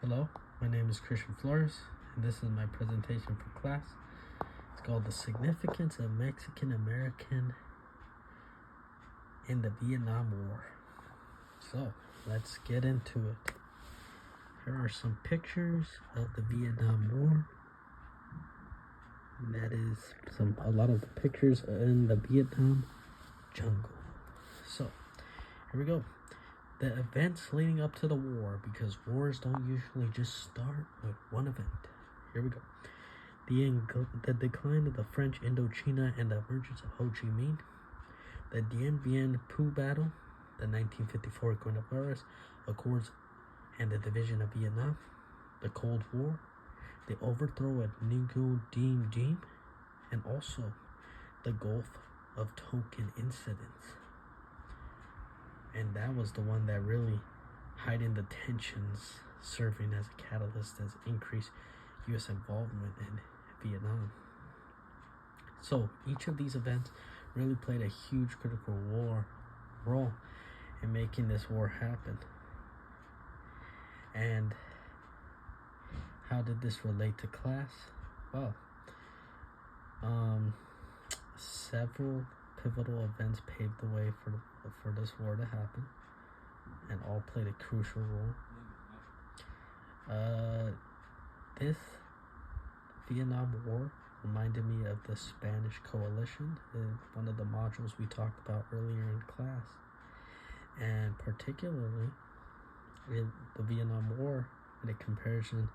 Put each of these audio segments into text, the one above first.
Hello, my name is Christian Flores, and this is my presentation for class. It's called The Significance of Mexican American in the Vietnam War. So, let's get into it. Here are some pictures of the Vietnam War. And that is a lot of the pictures in the Vietnam jungle. So, here we go. The events leading up to the war, because wars don't usually just start with one event. Here we go. The decline of the French Indochina and the emergence of Ho Chi Minh, the Dien Bien Phu Battle, the 1954 Coronavirus Accords and the division of Vietnam, the Cold War, the overthrow of Ngo Dinh Diem, and also the Gulf of Tonkin incidents. And that was the one that really heightened the tensions, serving as a catalyst as increased U.S. involvement in Vietnam. So each of these events really played a huge critical role in making this war happen. And how did this relate to class? Well, several pivotal events paved the way for this war to happen, and all played a crucial role. This Vietnam War reminded me of the Spanish Coalition, one of the modules we talked about earlier in class, and particularly in the Vietnam War in a comparison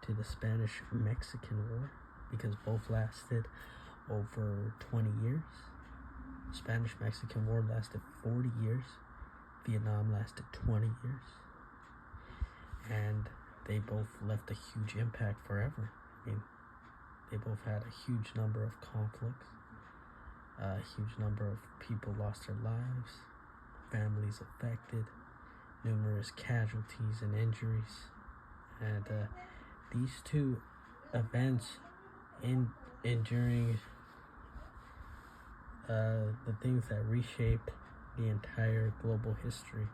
to the Spanish-Mexican War, because both lasted over 20 years. Spanish-Mexican War lasted 40 years. Vietnam lasted 20 years. And they both left a huge impact forever. I mean, they both had a huge number of conflicts. A huge number of people lost their lives. Families affected. Numerous casualties and injuries. And these two events enduring the things that reshaped the entire global history.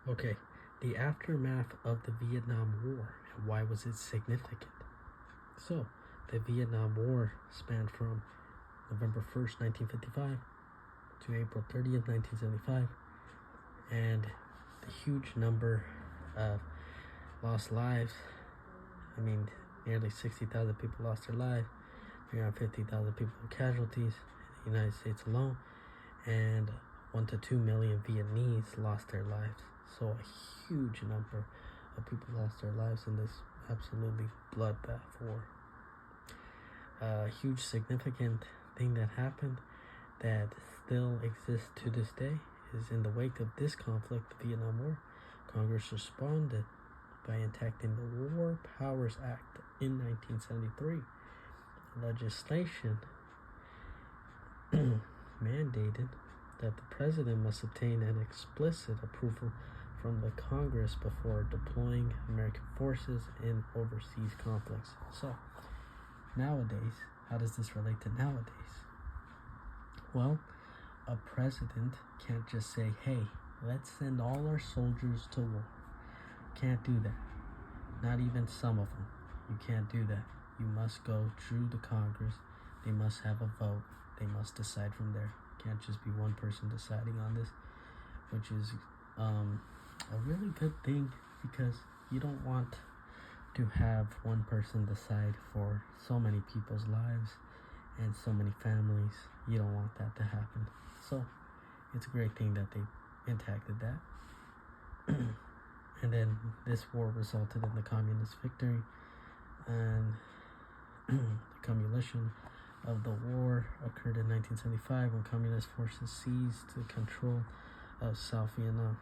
Okay, the aftermath of the Vietnam War, and why was it significant? So, the Vietnam War spanned from November 1st, 1955 to April 30th, 1975, and the huge number of lost lives. I mean, nearly 60,000 people lost their lives, 350,000 people were casualties in the United States alone, and 1 to 2 million Vietnamese lost their lives. So a huge number of people lost their lives in this absolutely bloodbath war. A huge significant thing that happened that still exists to this day is, in the wake of this conflict, the Vietnam War, Congress responded by enacting the War Powers Act in 1973. Legislation mandated that the president must obtain an explicit approval from the Congress before deploying American forces in overseas conflicts. So, nowadays, how does this relate to nowadays? Well, a president can't just say, hey, let's send all our soldiers to war. Can't do that. Not even some of them. You can't do that. You must go through the Congress. They must have a vote. They must decide from there. Can't just be one person deciding on this, which is a really good thing, because you don't want to have one person decide for so many people's lives and so many families. You don't want that to happen. So it's a great thing that they enacted that. And then this war resulted in the communist victory, and the culmination of the war occurred in 1975 when communist forces seized the control of South Vietnam.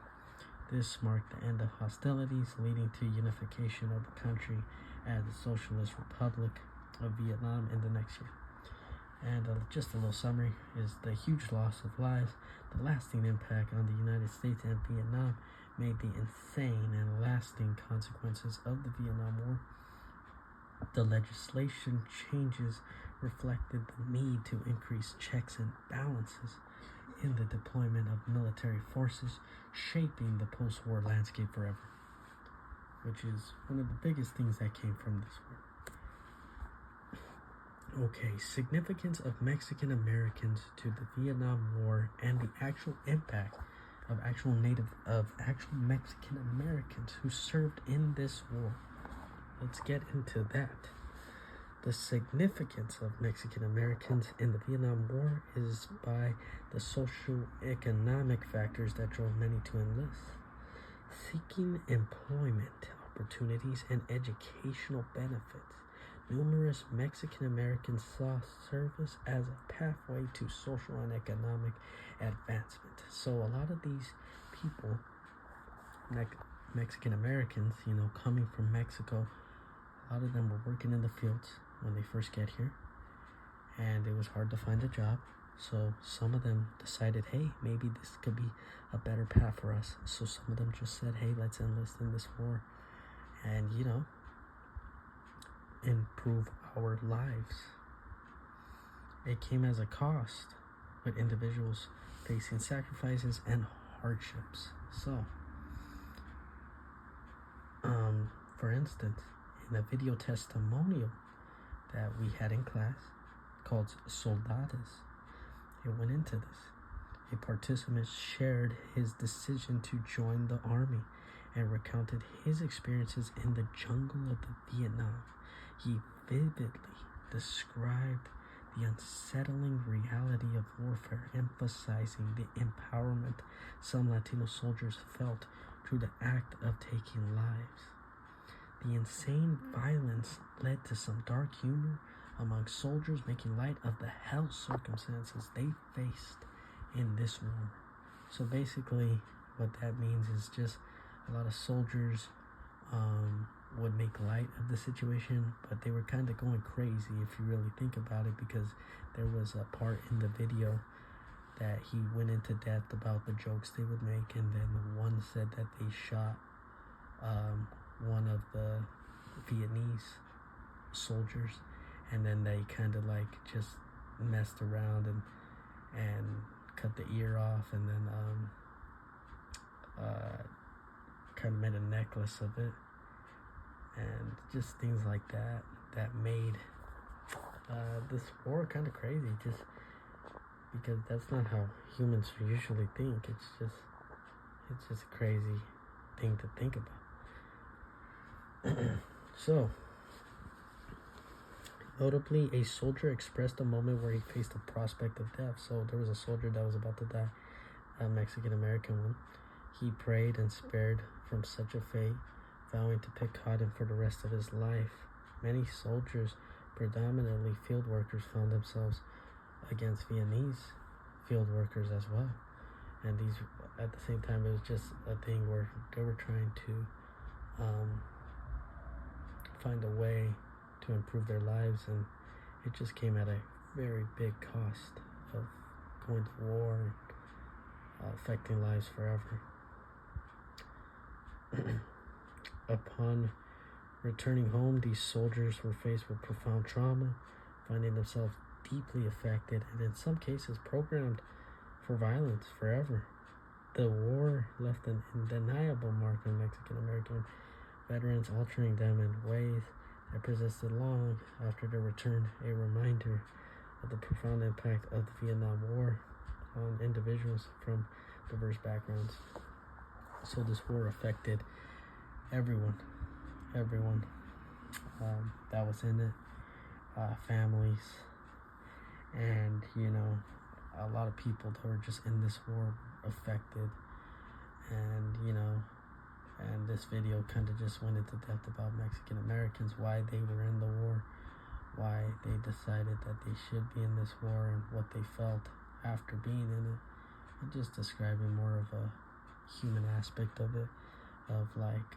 This marked the end of hostilities, leading to unification of the country as the Socialist Republic of Vietnam in the next year. And just a little summary is the huge loss of lives, the lasting impact on the United States and Vietnam made the insane and lasting consequences of the Vietnam War. The legislation changes reflected the need to increase checks and balances in the deployment of military forces, shaping the post-war landscape forever, which is one of the biggest things that came from this war. Okay, significance of Mexican Americans to the Vietnam War and the actual impact of actual Mexican Americans who served in this war. Let's get into that. The significance of Mexican Americans in the Vietnam War is by the socio-economic factors that drove many to enlist. Seeking employment opportunities and educational benefits, numerous Mexican Americans saw service as a pathway to social and economic advancement. So a lot of these people, Mexican Americans, coming from Mexico, a lot of them were working in the fields when they first get here, and it was hard to find a job. So some of them decided, hey, maybe this could be a better path for us. So some of them just said, hey, let's enlist in this war and, improve our lives. It came as a cost, with individuals facing sacrifices and hardships. So, for instance, in a video testimonial that we had in class called Soldados, it went into this. A participant shared his decision to join the army and recounted his experiences in the jungle of the Vietnam. He vividly described the unsettling reality of warfare, emphasizing the empowerment some Latino soldiers felt through the act of taking lives. The insane violence led to some dark humor among soldiers, making light of the hell circumstances they faced in this war. So basically, what that means is just a lot of soldiers would make light of the situation, but they were kind of going crazy if you really think about it, because there was a part in the video that he went into depth about the jokes they would make, and then one said that they shot one of the Vietnamese soldiers, and then they kind of like just messed around and cut the ear off, and then kind of made a necklace of it, and just things like that made this war kind of crazy, just because that's not how humans usually think. It's just a crazy thing to think about. So, notably, a soldier expressed a moment where he faced the prospect of death. So there was a soldier that was about to die, a Mexican American one. He prayed and spared from such a fate, vowing to pick cotton for the rest of his life. Many soldiers, predominantly field workers, found themselves against Vietnamese field workers as well. And these, at the same time, it was just a thing where they were trying to find a way to improve their lives, and it just came at a very big cost of going to war and affecting lives forever. Upon returning home, these soldiers were faced with profound trauma, finding themselves deeply affected and in some cases programmed for violence forever. The war left an undeniable mark on Mexican American veterans, altering them in ways that persisted long after their return, a reminder of the profound impact of the Vietnam War on individuals from diverse backgrounds. So this war affected everyone that was in it, families, and a lot of people that were just in this war affected. And this video kind of just went into depth about Mexican Americans, why they were in the war, why they decided that they should be in this war, and what they felt after being in it, and just describing more of a human aspect of it, of like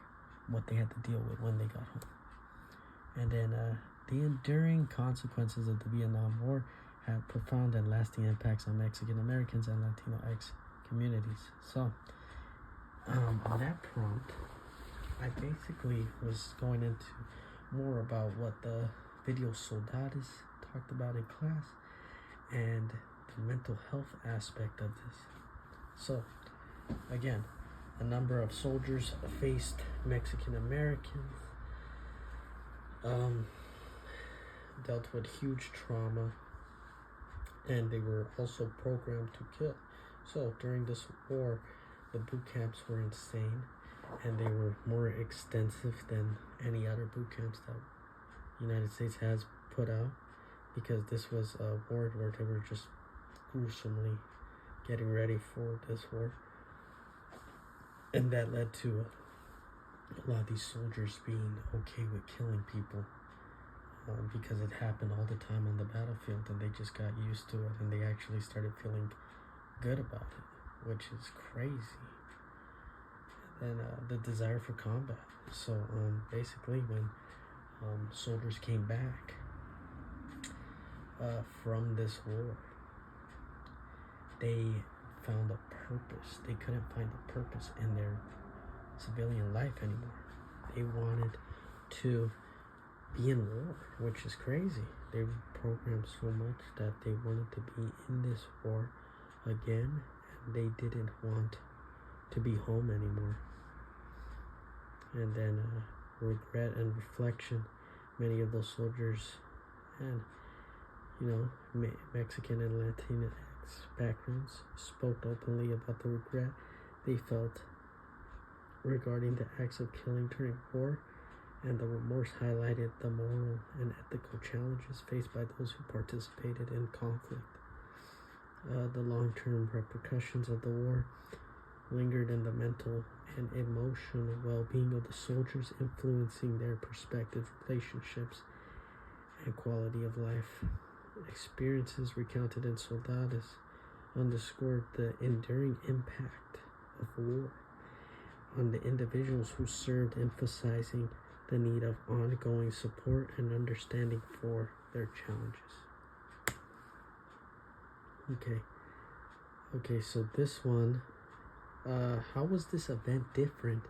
what they had to deal with when they got home. And then the enduring consequences of the Vietnam War had profound and lasting impacts on Mexican Americans and Latinx communities. So on that prompt, I basically was going into more about what the video Soldados talked about in class, and the mental health aspect of this. So, again, a number of soldiers faced Mexican Americans, dealt with huge trauma, and they were also programmed to kill. So during this war, the boot camps were insane, and they were more extensive than any other boot camps that the United States has put out, because this was a war where they were just gruesomely getting ready for this war. And that led to a lot of these soldiers being okay with killing people, because it happened all the time on the battlefield, and they just got used to it, and they actually started feeling good about it, which is crazy. And the desire for combat. So basically, when soldiers came back from this war, they found a purpose. They couldn't find a purpose in their civilian life anymore. They wanted to be in war, which is crazy. They were programmed so much that they wanted to be in this war again, and they didn't want to be home anymore. And then regret and reflection, many of those soldiers and Mexican and Latinx backgrounds spoke openly about the regret they felt regarding the acts of killing during war, and the remorse highlighted the moral and ethical challenges faced by those who participated in conflict. The long-term repercussions of the war lingered in the mental and emotional well-being of the soldiers, influencing their prospective relationships and quality of life. Experiences recounted in Soldados underscored the enduring impact of war on the individuals who served, emphasizing the need of ongoing support and understanding for their challenges. Okay, so this one, how was this event different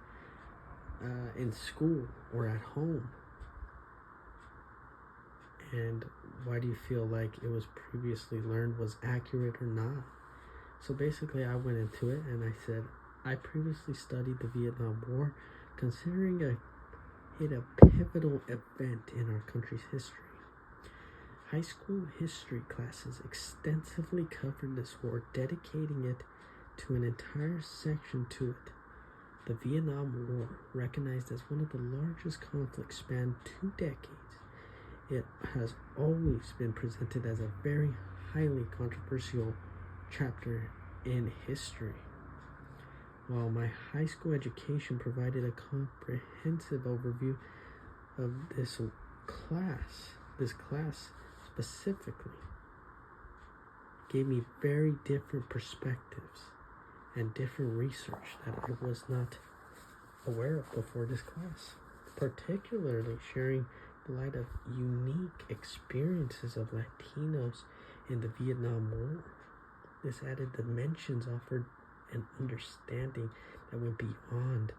in school or at home? And why do you feel like it was previously learned was accurate or not? So basically, I went into it and I said, I previously studied the Vietnam War, considering it a pivotal event in our country's history. High school history classes extensively covered this war, dedicating it to an entire section to it. The Vietnam War, recognized as one of the largest conflicts, spanned 2 decades. It has always been presented as a very highly controversial chapter in history. While my high school education provided a comprehensive overview of this class specifically gave me very different perspectives and different research that I was not aware of before this class, particularly sharing the light of unique experiences of Latinos in the Vietnam War. This added dimensions offered an understanding that went beyond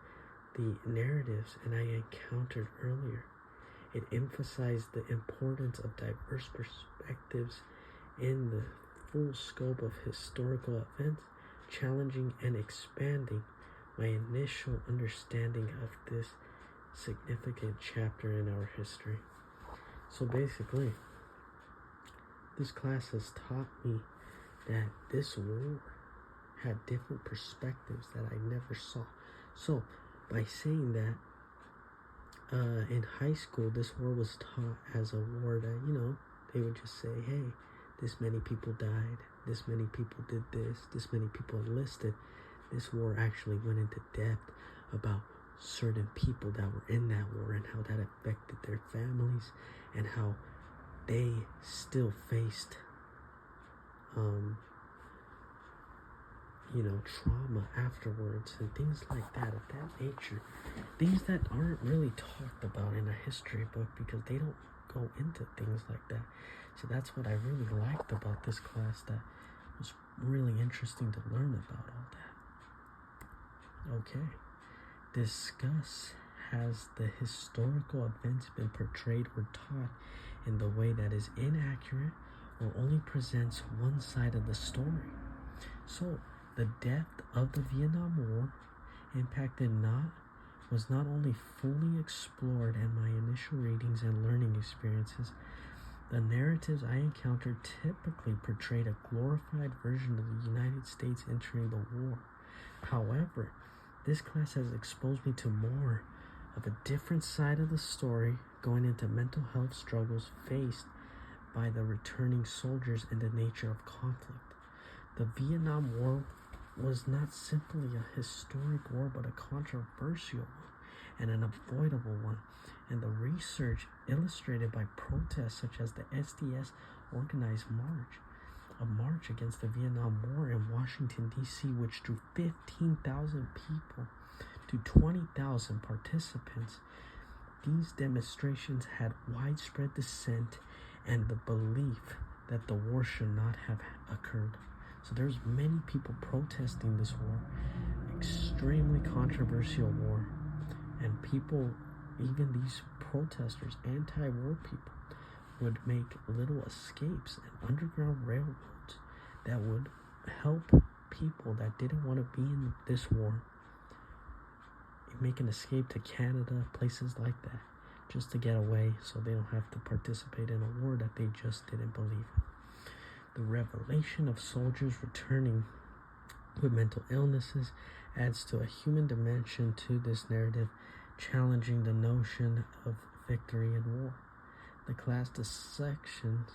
the narratives and I encountered earlier. It emphasized the importance of diverse perspectives in the full scope of historical events, challenging and expanding my initial understanding of this significant chapter in our history. So basically, this class has taught me that this war had different perspectives that I never saw. So by saying that, in high school, this war was taught as a war that, they would just say, hey, this many people died, this many people did this many people enlisted. This war actually went into depth about certain people that were in that war and how that affected their families and how they still faced trauma afterwards and things like that of that nature. Things that aren't really talked about in a history book because they don't go into things like that. So that's what I really liked about this class, that was really interesting to learn about all that. Okay. Discuss, has the historical events been portrayed or taught in the way that is inaccurate or only presents one side of the story. So the depth of the Vietnam War was not only fully explored in my initial readings and learning experiences. The narratives I encountered typically portrayed a glorified version of the United States entering the war. However, this class has exposed me to more of a different side of the story, going into mental health struggles faced by the returning soldiers and the nature of conflict. The Vietnam War was not simply a historic war, but a controversial one and an avoidable one. And the research illustrated by protests such as the SDS organized a march against the Vietnam War in Washington, D.C., which drew 15,000 people to 20,000 participants. These demonstrations had widespread dissent and the belief that the war should not have occurred. So there's many people protesting this war, extremely controversial war, and people, even these protesters, anti-war people, would make little escapes and underground railroads that would help people that didn't want to be in this war make an escape to Canada, places like that, just to get away so they don't have to participate in a war that they just didn't believe in. The revelation of soldiers returning with mental illnesses adds to a human dimension to this narrative, challenging the notion of victory in war. The class discussions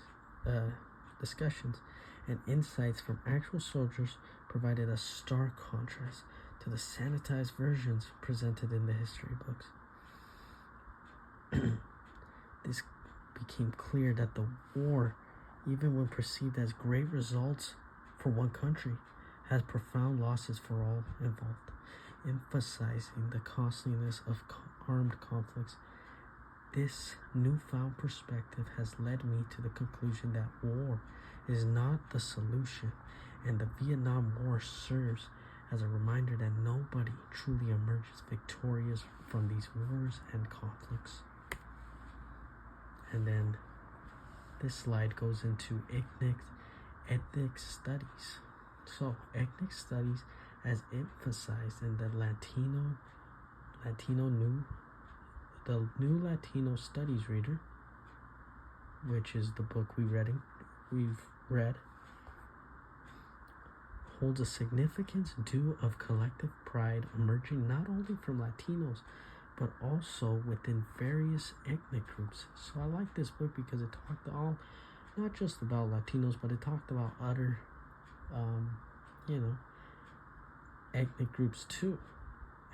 and insights from actual soldiers provided a stark contrast to the sanitized versions presented in the history books. This became clear that the war, even when perceived as great results for one country, has profound losses for all involved, emphasizing the costliness of armed conflicts. This newfound perspective has led me to the conclusion that war is not the solution, and the Vietnam War serves as a reminder that nobody truly emerges victorious from these wars and conflicts. And then this slide goes into ethnic studies. So, ethnic studies, as emphasized in the New Latino Studies Reader, which is the book we've read, holds a significance due of collective pride emerging not only from Latinos, but also within various ethnic groups. So I like this book because it talked not just about Latinos, but it talked about other, ethnic groups too.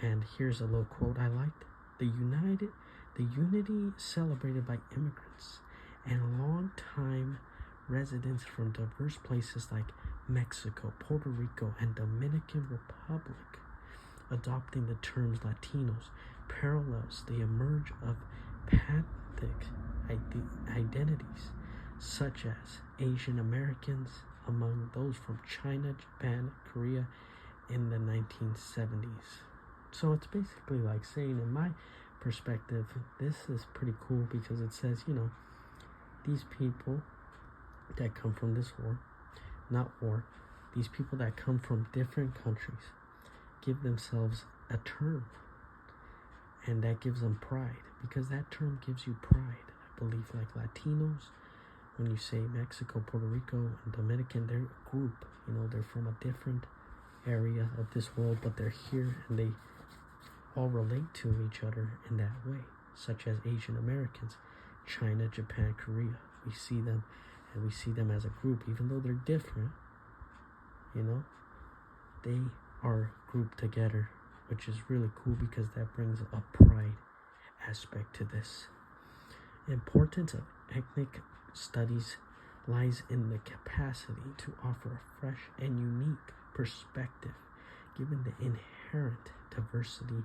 And here's a little quote I liked. The unity celebrated by immigrants and long-time residents from diverse places like Mexico, Puerto Rico, and Dominican Republic, adopting the terms Latinos, parallels the emerge of ethnic identities, such as Asian Americans among those from China, Japan, Korea in the 1970s. So it's basically like saying, in my perspective, this is pretty cool because it says, these people that come from this war, these people that come from different countries give themselves a term, and that gives them pride, because that term gives you pride. I believe like Latinos, when you say Mexico, Puerto Rico, and Dominican, they're a group, they're from a different area of this world, but they're here and they all relate to each other in that way, such as Asian Americans, China, Japan, Korea. We see them as a group, even though they're different, they are grouped together, which is really cool because that brings a pride aspect to this. Importance of ethnic studies lies in the capacity to offer a fresh and unique perspective, given the inherent diversity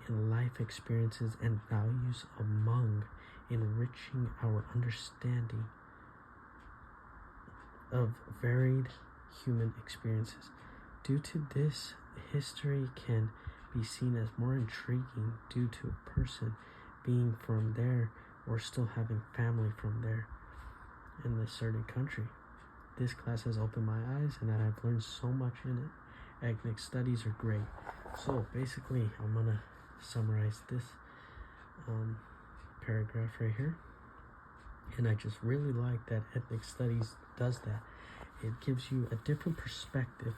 in life experiences and values among enriching our understanding of varied human experiences. Due to this, history can be seen as more intriguing due to a person being from there or still having family from there in a certain country. this class has opened my eyes, and I've learned so much in it. Ethnic studies are great. So basically, I'm gonna summarize this paragraph right here. And I just really like that ethnic studies does that. It gives you a different perspective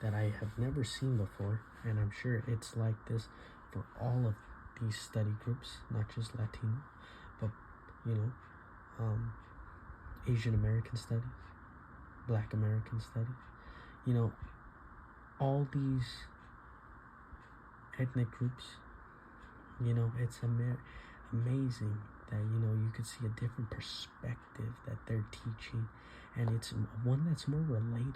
that I have never seen before, and I'm sure it's like this for all of these study groups, not just Latino, but Asian American studies, Black American studies, all these ethnic groups. It's amazing that you could see a different perspective that they're teaching, and it's one that's more relatable.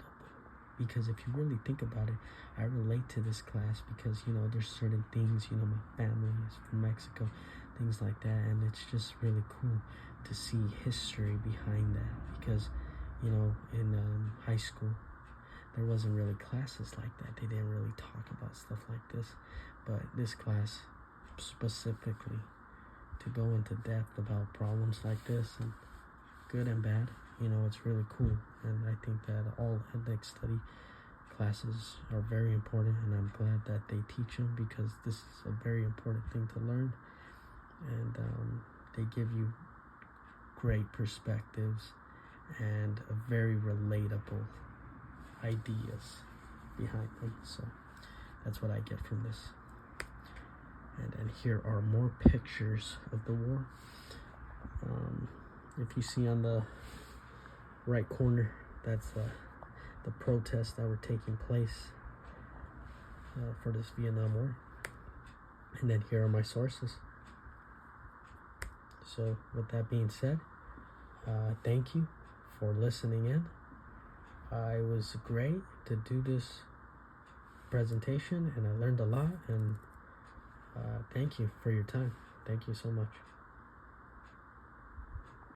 Because if you really think about it, I relate to this class because there's certain things, my family is from Mexico, things like that, and it's just really cool to see history behind that. Because in high school there wasn't really classes like that. They didn't really talk about stuff like this, but this class specifically to go into depth about problems like this, and good and bad, it's really cool. And I think that all ethnic study classes are very important, and I'm glad that they teach them because this is a very important thing to learn. And they give you great perspectives and a very relatable ideas behind them. So that's what I get from this. And here are more pictures of the war. If you see on the right corner, that's the protests that were taking place for this Vietnam War. And then here are my sources. So with that being said, thank you for listening in. It was great to do this presentation, and I learned a lot, and thank you for your time. Thank you so much.